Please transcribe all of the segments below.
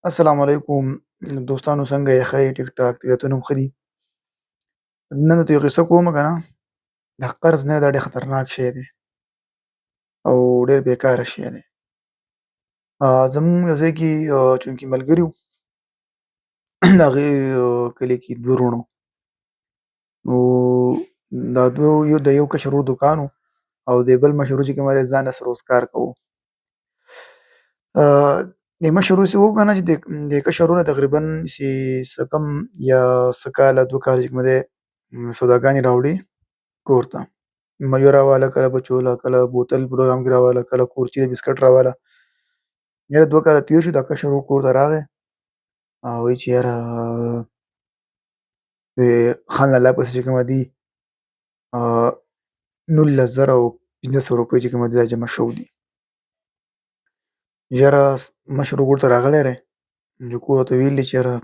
السلام علیکم دوستانو څنګه یې ښه یې ټیک ټاک طبیعتونه مو ښه دي. نن درته یو قصه کومه که نه. دا قرض نه دا ډېر خطرناک شی دی او ډېر بېکاره شی دی. زمونږ یو ځای کې چونکې ملګري وو د هغې کلي کې دوه وروڼه وو. نو دا دوه د یو کشر ورور دوکان و او د بل مشر ورور چې کوم دی ځان داسې روزګار کوو. د مشر ورور چې وو که نه چې د کشر ورور نه تقریبا چې څه کم یا څه کاله دوه کاله چې کوم دی سوداګانې راوړې کور ته. مایو راواله، کله بچوله، کله بوتل پروګرام کې راواله، کله کورچې د بسکټ راواله. یاره دوه کاله تېر شو، دا کشر ورور کور ته راغی او وایي چې یاره د خان لالا پسې چې کومه دي 19,500 روپۍ چې کومه دي دا جمع شوي دي. یاره مشر ورور کور ته راغلی دی، نو کور ورته ویلي دي چې یاره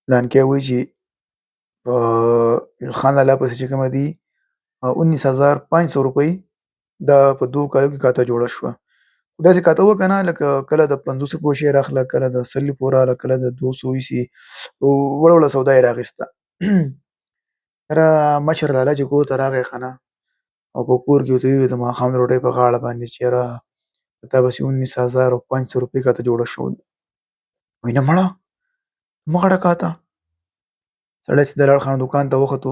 پلانکی وایي چې خان لالا پسې چې کومه دي 19,500 روپۍ دا په 2 کالو کې کاته جوړه شوه. داسې کاته وه که نه لکه کله د 500 پورې شی راخله، کله د 100 پورې راغله، کله د 200 ایسي وړه وړه سودا یې راخیسته. یاره مشر لالا چې کور ته راغی ښه نه، او په کور کې ورته وویل د ماښام د ډوډۍ په غاړه باندې چې یاره په تا پسې 19,500 روپۍ کاته جوړه شوې ده. وایي نه مړه مه غواړه کاته. سړی سیده لاړ خان دوکان ته وختو،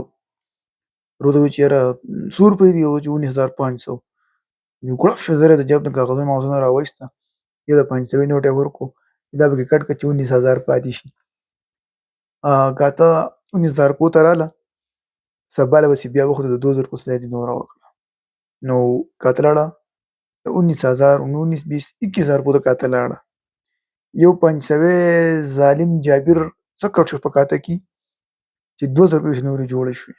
ورور ته وویل چې یاره څو روپۍ دي؟ وایي چې 19,500. یو کړپ شو، زه یې د جیب نه کاغذونه ماغذونه راوایسته، یو د 500 نوټ یې ورکړو، دا پکې کټ کړه چې 19,000 پاتې شي. کاته 19,000 کور ته راغله، سبا له پسې بیا وختو د 2,000 پسې یې نوره وکړه. نو کاته لاړه د 19,000 19 20 21,000 پورته کاته لاړه. یو 500 ظالم جابر څه کړ شو په کاته کې چې 2,000 روپۍ پسې نورې جوړې شوې.